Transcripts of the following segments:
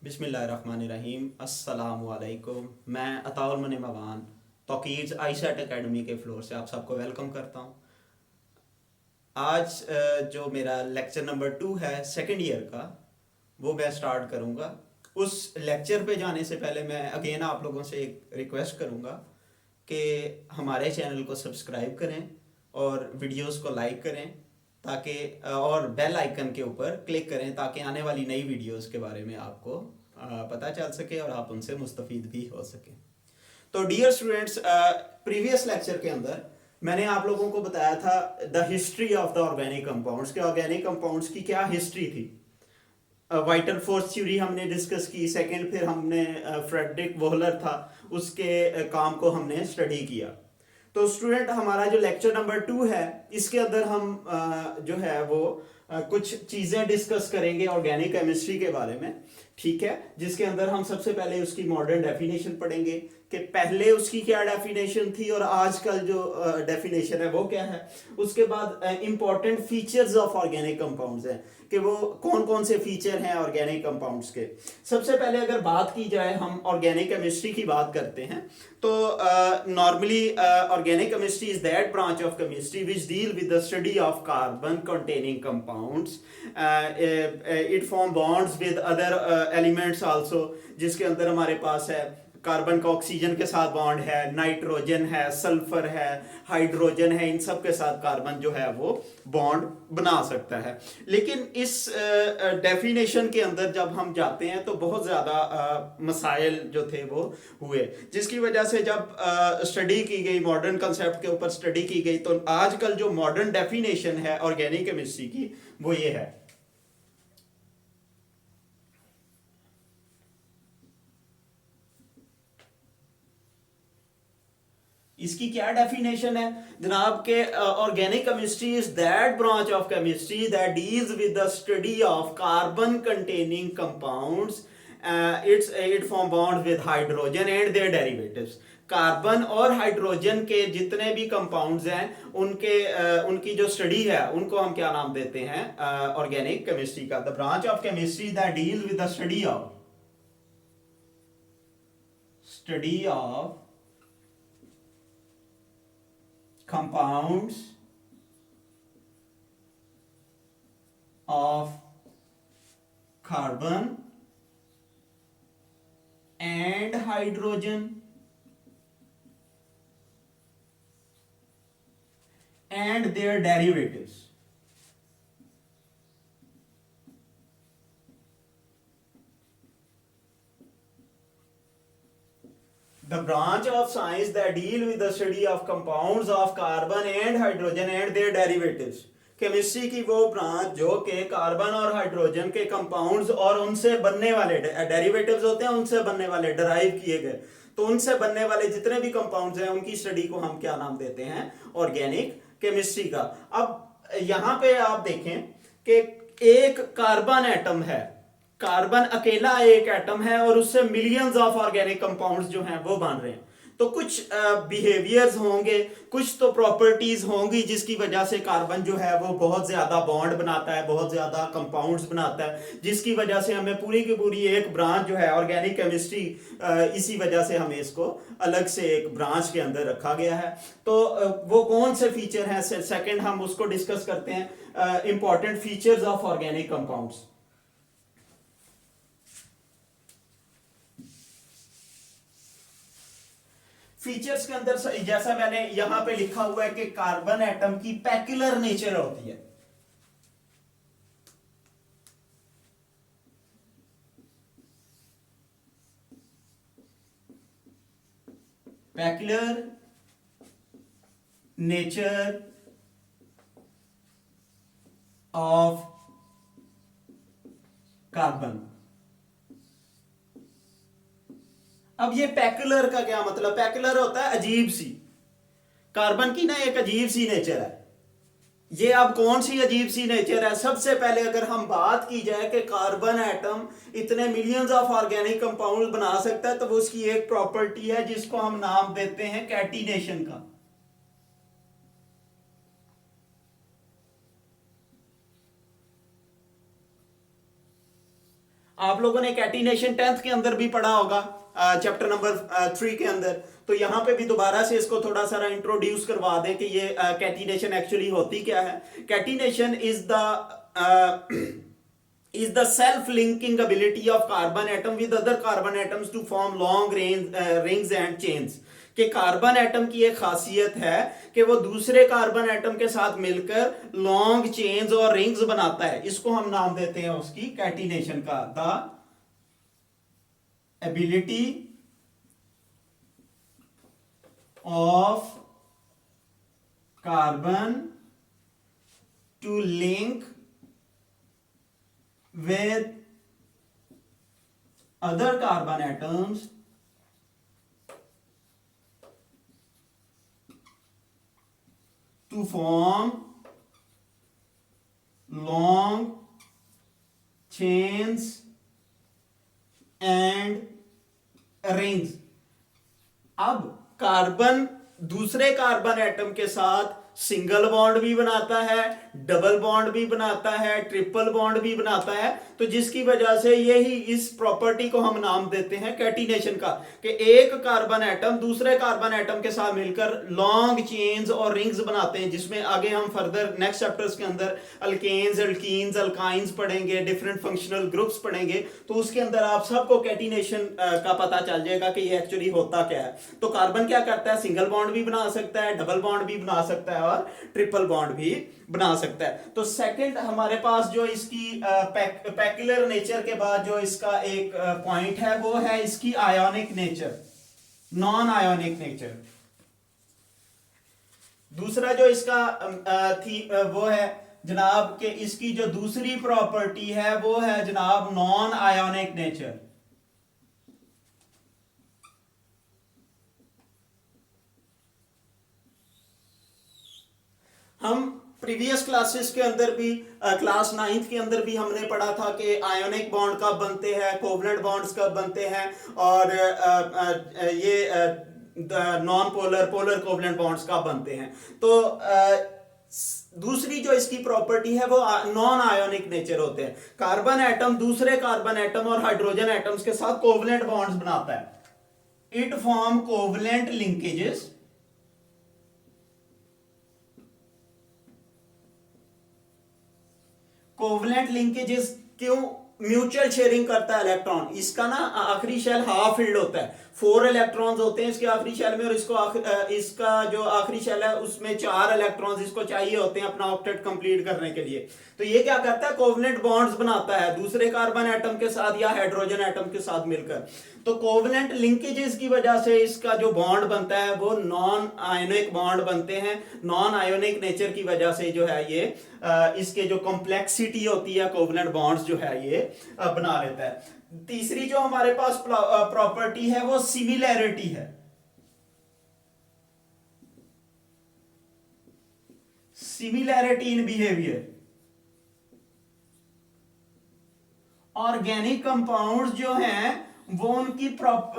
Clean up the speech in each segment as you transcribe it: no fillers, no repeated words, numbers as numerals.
बिस्मिल्लाहिर्रहमानिर्रहीम अस्सलामुअलैकुम। मैं अताउल मवान तौकीर आइशट एकेडमी के फ्लोर से आप सबको वेलकम करता हूँ। आज जो मेरा लेक्चर नंबर 2 है सेकंड ईयर का, वो मैं स्टार्ट करूँगा। उस लेक्चर पे जाने से पहले मैं अगेन आप लोगों से एक रिक्वेस्ट करूँगा कि हमारे चैनल को सब्सक्राइब करें और वीडियोस को लाइक करें, ताकि और बेल आइकन के ऊपर क्लिक करें ताकि आने वाली नई वीडियोस के बारे में आपको पता चल सके और आप उनसे मुस्तफ़ीद भी हो सके। तो डियर स्टूडेंट्स, प्रीवियस लेक्चर के अंदर मैंने आप लोगों को बताया था the history of the organic compounds के ऑर्गेनिक कंपाउंड्स की क्या हिस्ट्री थी। वाइटल फोर्स थ्योरी हमने डिस्कस की। सेकंड फिर हमने फ्रेडरिक वोहलर था, उसके काम को हमने स्टडी किया। तो स्टूडेंट, हमारा जो लेक्चर नंबर 2 है, इसके अंदर हम जो है वो कुछ चीज़ें डिस्कस करेंगे ऑर्गेनिक केमिस्ट्री के बारे में, ठीक है। जिसके अंदर हम सबसे पहले उसकी मॉडर्न डेफिनेशन पढ़ेंगे कि पहले उसकी क्या डेफिनेशन थी और आजकल जो डेफिनेशन है वो क्या है। उसके बाद important features of organic compounds हैं कि वो कौन कौन से फीचर हैं ऑर्गेनिक कंपाउंड्स के। सबसे पहले अगर बात की जाए, हम ऑर्गेनिक केमिस्ट्री की बात करते हैं, तो normally organic chemistry is that branch of chemistry which deal with the study of carbon containing compounds. It form bonds with other elements also, जिसके अंदर हमारे पास है कार्बन का ऑक्सीजन के साथ बॉन्ड है, नाइट्रोजन है, सल्फर है, हाइड्रोजन है, इन सब के साथ कार्बन जो है वो बॉन्ड बना सकता है। लेकिन इस डेफिनेशन के अंदर जब हम जाते हैं तो बहुत ज़्यादा मसाइल जो थे वो हुए, जिसकी वजह से जब स्टडी की गई, मॉडर्न कंसेप्ट के ऊपर स्टडी की गई, तो आजकल जो मॉडर्न डेफिनेशन है ऑर्गेनिक केमिस्ट्री की वो ये है। इसकी क्या डेफिनेशन है जनाब के organic chemistry is that branch of chemistry that deals with the study of carbon containing compounds. It form bonds with hydrogen and their derivatives. Carbon और हाइड्रोजन के जितने भी कंपाउंड्स हैं उनकी जो स्टडी है उनको हम क्या नाम देते हैं ऑर्गेनिक केमिस्ट्री का। The branch of chemistry that deals with the study of compounds of carbon and hydrogen and their derivatives. The branch of science that deal with the study of compounds of carbon and hydrogen and their derivatives. Chemistry की वो branch जो कि carbon और hydrogen के compounds और उनसे बनने वाले डेरिवेटिव्स होते हैं, उनसे बनने वाले डिराइव किए गए, तो उनसे बनने वाले जितने भी कंपाउंड्स हैं उनकी स्टडी को हम क्या नाम देते हैं ऑर्गेनिक केमिस्ट्री का। अब यहां पे आप देखें कि एक कार्बन एटम है, कार्बन अकेला एक एटम है और उससे मिलियंस ऑफ ऑर्गेनिक कंपाउंड्स जो हैं वो बन रहे हैं। तो कुछ बिहेवियर्स होंगे, कुछ तो प्रॉपर्टीज होंगी जिसकी वजह से कार्बन जो है वो बहुत ज्यादा बॉन्ड बनाता है, बहुत ज्यादा कंपाउंड्स बनाता है, जिसकी वजह से हमें पूरी की पूरी एक ब्रांच जो है ऑर्गेनिक केमिस्ट्री, इसी वजह से हमें इसको अलग से एक ब्रांच के अंदर रखा गया है। तो वो कौन से फीचर हैं, सेकंड हम उसको डिस्कस करते हैं, important features of organic compounds. Features के अंदर जैसा मैंने यहां पे लिखा हुआ है कि कार्बन एटम की पैक्युलर नेचर होती है। पैक्युलर नेचर ऑफ कार्बन। अब ये पैक्युलर का क्या मतलब? पैक्युलर होता है अजीब सी। कार्बन की ना एक अजीब सी नेचर है। ये अब कौन सी अजीब सी नेचर है? सबसे पहले अगर हम बात की जाए कि कार्बन एटम इतने मिलियंस ऑफ ऑर्गेनिक कंपाउंड बना सकता है, तो वो उसकी एक प्रॉपर्टी है जिसको हम नाम देते हैं कैटिनेशन का। आप लोगों ने कैटिनेशन 10th के अंदर भी पढ़ा होगा, चैप्टर नंबर 3 के अंदर। तो यहां पे भी दोबारा से इसको थोड़ा सा इंट्रोड्यूस करवा दें कि ये कैटिनेशन एक्चुअली होती क्या है। Catenation is the self-linking ability of carbon atom with other carbon atoms to form long rings and chains। कि कार्बन एटम की एक खासियत है कि वो दूसरे कार्बन एटम के साथ मिलकर लॉन्ग चेन्स और रिंग्स बनाता है। इसको हम नाम देते हैं उसकी कैटिनेशन का, the ability of carbon to link with other carbon atoms to form long chains and rings। अब कार्बन दूसरे कार्बन एटम के साथ सिंगल बॉन्ड भी बनाता है, डबल बॉन्ड भी बनाता है, ट्रिपल बॉन्ड भी बनाता है। तो जिसकी वजह से यही इस प्रॉपर्टी को हम नाम देते हैं कैटिनेशन का, कि एक कार्बन एटम दूसरे कार्बन एटम के साथ मिलकर लॉन्ग चेन्स और रिंग्स बनाते हैं, जिसमें आगे हम फर्दर नेक्स्ट चैप्टर्स के अंदर अल्केन्स, अल्कीन्स, अल्काइंस पढ़ेंगे, डिफरेंट फंक्शनल ग्रुप्स पढ़ेंगे। तो उसके अंदर आप सबको कैटिनेशन का पता चल जाएगा कि ये एक्चुअली होता क्या है। तो कार्बन क्या करता है, सिंगल बॉन्ड भी बना सकता है, डबल बॉन्ड भी बना सकता है और ट्रिपल बॉन्ड भी बना सकता है। तो सेकंड हमारे पास जो इसकी पैक्युलर नेचर के बाद जो इसका एक पॉइंट है वो है इसकी ionic nature, non ionic nature. दूसरा जो इसका वो है जनाब कि इसकी जो दूसरी प्रॉपर्टी है वो है जनाब नॉन आयोनिक नेचर। हम प्रीवियस क्लासेस के अंदर भी क्लास 9th के अंदर भी हमने पढ़ा था कि आयोनिक बॉन्ड कब बनते हैं, कोवलेंट बॉन्ड्स कब बनते हैं, और ये non polar polar covalent bonds कब बनते हैं। तो दूसरी जो इसकी प्रॉपर्टी है वो नॉन आयोनिक नेचर होते हैं। कार्बन एटम दूसरे कार्बन एटम और हाइड्रोजन एटम्स के साथ कोवलेंट बॉन्ड्स बनाता है। It form covalent linkages covalent linkages क्यों, म्यूचुअल शेयरिंग करता है इलेक्ट्रॉन। इसका ना आखिरी शेल हाफ फिल्ड होता है, 4 इलेक्ट्रॉन्स होते हैं इसके आखिरी शेल में, और इसका जो आखिरी शेल है उसमें 4 इलेक्ट्रॉन्स इसको चाहिए होते हैं अपना ऑक्टेट कंप्लीट करने के लिए। तो ये क्या करता है, कोवलेंट बॉन्ड्स बनाता है दूसरे कार्बन एटम के साथ या हाइड्रोजन एटम के साथ मिलकर। तो कोवलेंट लिंकेजेस की वजह से इसका जो बॉन्ड बनता है वो नॉन आयोनिक बॉन्ड बनते हैं। नॉन आयोनिक नेचर की वजह से जो है ये इसके जो कॉम्प्लेक्सिटी होती है कोवलेंट बॉन्ड्स जो है ये बना लेता है। तीसरी जो हमारे पास प्रॉपर्टी है वो सिमिलैरिटी है। Similarity in behaviour. Organic compounds जो हैं वो उनकी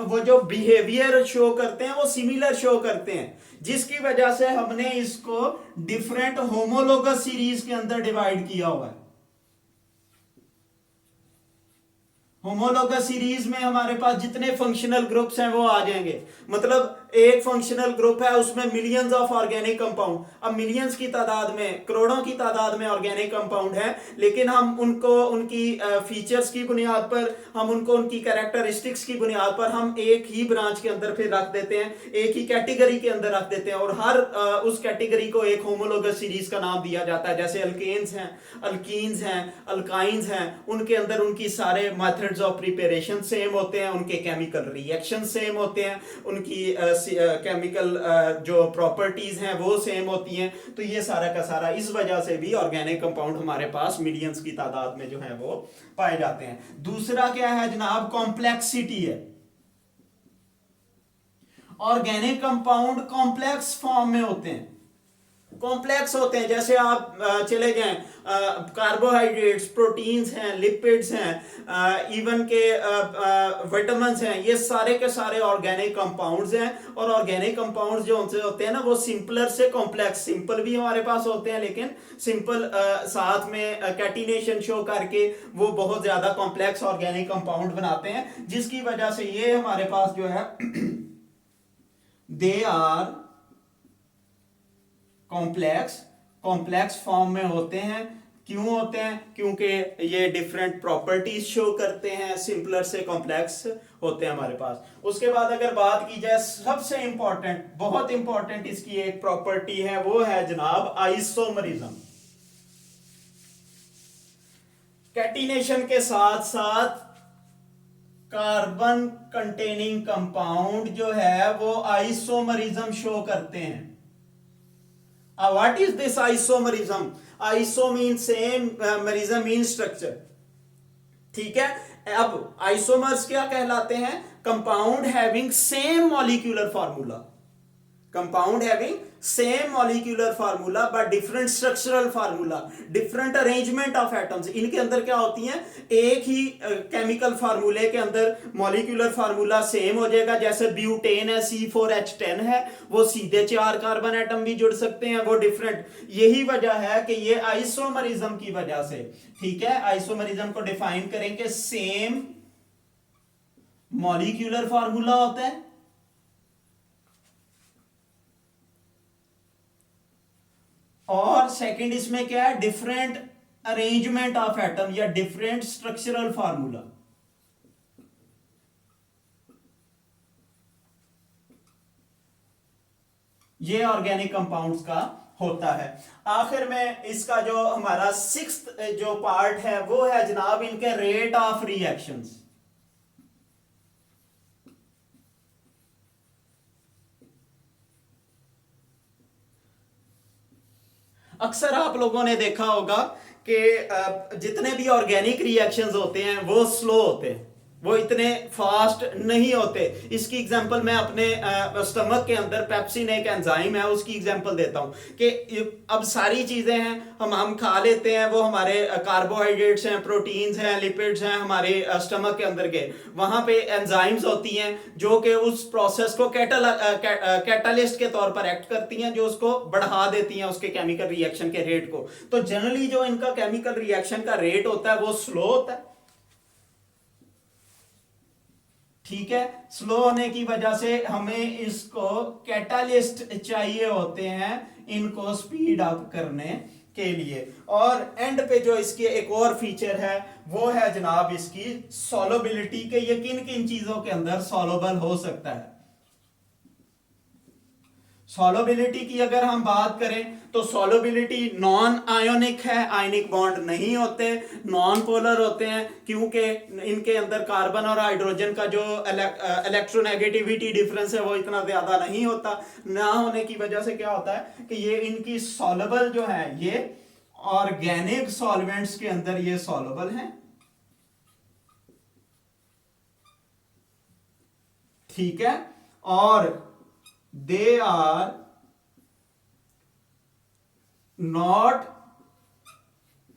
वो जो बिहेवियर शो करते हैं वो सिमिलर शो करते हैं, जिसकी वजह से हमने इसको डिफरेंट होमोलोगस सीरीज के अंदर डिवाइड किया हुआ है। होमोलोगस सीरीज में हमारे पास जितने फंक्शनल ग्रुप्स हैं वो आ जाएंगे। मतलब एक फंक्शनल ग्रुप है उसमें मिलियंस ऑफ ऑर्गेनिक कंपाउंड। अब मिलियंस की तादाद में, करोड़ों की तादाद में ऑर्गेनिक कंपाउंड है, लेकिन हम उनको उनकी फीचर्स की बुनियाद पर, हम उनको उनकी कैरेक्टरिस्टिक्स की बुनियाद पर हम एक ही ब्रांच के अंदर फिर रख देते हैं, एक ही कैटेगरी के अंदर रख देते हैं, और हर उस कैटेगरी को एक होमोलोगस सीरीज का नाम दिया जाता है। जैसे अल्केन्स हैं, अल्कीन्स हैं, अल्काइंस हैं, उनके अंदर उनकी सारे मेथड्स ऑफ प्रिपरेशन सेम होते हैं, उनके केमिकल रिएक्शन सेम होते हैं, उनकी केमिकल जो प्रॉपर्टीज हैं वो सेम होती हैं। तो ये सारा का सारा इस वजह से भी ऑर्गेनिक कंपाउंड हमारे पास मिलियंस की तादाद में जो है वो पाए जाते हैं। दूसरा क्या है जनाब, कॉम्प्लेक्सिटी है। ऑर्गेनिक कंपाउंड कॉम्प्लेक्स फॉर्म में होते हैं। कॉम्प्लेक्स होते हैं, जैसे आप चले जाएं, कार्बोहाइड्रेट्स, प्रोटीन्स हैं, लिपिड्स हैं, इवन के विटामिन्स हैं, ये सारे के सारे ऑर्गेनिक कंपाउंड्स हैं। और ऑर्गेनिक कंपाउंड्स जो उनसे होते हैं ना, वो सिंपलर से कॉम्प्लेक्स, सिंपल भी हमारे पास होते हैं लेकिन सिंपल साथ में कैटिनेशन शो करके वो बहुत ज्यादा कॉम्प्लेक्स ऑर्गेनिक कंपाउंड बनाते हैं, जिसकी वजह से ये हमारे पास जो है दे आर कॉम्प्लेक्स फॉर्म में होते हैं। क्यों होते हैं? क्योंकि ये डिफरेंट प्रॉपर्टीज शो करते हैं, सिंपलर से कॉम्प्लेक्स होते हैं हमारे पास। उसके बाद अगर बात की जाए सबसे इंपॉर्टेंट, बहुत इंपॉर्टेंट इसकी एक प्रॉपर्टी है, वो है जनाब आइसोमरिज्म। कैटिनेशन के साथ साथ कार्बन कंटेनिंग कंपाउंड जो है वो आइसोमरिज्म शो करते हैं। What is this isomerism? Iso means same, merism means structure. ठीक है, अब आइसोमर्स क्या कहलाते हैं? Compound having same molecular formula, compound having same molecular formula but different structural formula, different arrangement of atoms. इनके अंदर क्या होती हैं? एक ही केमिकल फार्मूले के अंदर मॉलिक्यूलर फार्मूला सेम हो जाएगा। जैसे ब्यूटेन है, C4H10 है, वो सीधे 4 कार्बन एटम भी जुड़ सकते हैं, वो डिफरेंट। यही वजह है कि ये आइसोमरिज्म की वजह से, ठीक है, आइसोमरिज्म को डिफाइन करेंगे, सेम मॉलिक्यूलर फार्मूला होता है और सेकंड इसमें क्या है? डिफरेंट अरेंजमेंट ऑफ एटम या डिफरेंट स्ट्रक्चरल फार्मूला। ये ऑर्गेनिक कंपाउंड्स का होता है। आखिर में इसका जो हमारा सिक्स्थ जो पार्ट है वो है जनाब इनके रेट ऑफ रिएक्शंस। अक्सर आप लोगों ने देखा होगा कि जितने भी ऑर्गेनिक रिएक्शंस होते हैं वो स्लो होते हैं, वो इतने फास्ट नहीं होते। इसकी एग्जांपल मैं अपने स्टमक के अंदर पेप्सिन एक एंजाइम है उसकी एग्जांपल देता हूं कि अब सारी चीजें हैं हम खा लेते हैं, वो हमारे कार्बोहाइड्रेट्स हैं, प्रोटीन्स हैं, लिपिड्स हैं हमारे स्टमक के अंदर के, वहां पे एंजाइम्स होती हैं जो कि उस प्रोसेस को कैटालिस्ट के तौर पर एक्ट करती हैं, जो उसको बढ़ा देती हैं उसके केमिकल रिएक्शन के रेट को। तो जनरली जो इनका केमिकल रिएक्शन का रेट होता है वो स्लो होता है, ठीक है। स्लो होने की वजह से हमें इसको कैटालिस्ट चाहिए होते हैं इनको स्पीड अप करने के लिए। और एंड पे जो इसकी एक और फीचर है वो है जनाब इसकी सॉल्युबिलिटी के, ये किन किन चीजों के अंदर सॉल्युबल हो सकता है। सॉल्युबिलिटी की अगर हम बात करें तो सॉल्युबिलिटी नॉन आयोनिक है, आयनिक बॉन्ड नहीं होते, नॉन पोलर होते हैं, क्योंकि इनके अंदर कार्बन और हाइड्रोजन का जो इलेक्ट्रोनेगेटिविटी डिफरेंस है वो इतना ज्यादा नहीं होता। ना होने की वजह से क्या होता है कि ये इनकी सॉल्युबल जो है ये ऑर्गेनिक सॉल्वेंट्स के अंदर ये सॉल्युबल है, ठीक है। और they are not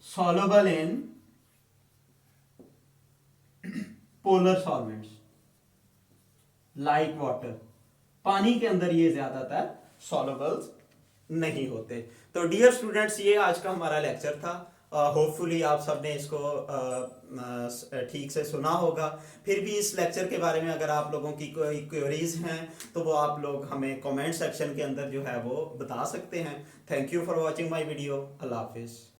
soluble in polar solvents like water। पानी के अंदर ये ज्यादातर solubles नहीं होते। तो डियर स्टूडेंट्स ये आज का हमारा लेक्चर था। होपफुली आप सबने इसको ठीक से सुना होगा। फिर भी इस लेक्चर के बारे में अगर आप लोगों की कोई क्वेरीज हैं तो वो आप लोग हमें कमेंट सेक्शन के अंदर जो है वो बता सकते हैं। Thank you for watching my video. अल्लाह हाफिज़।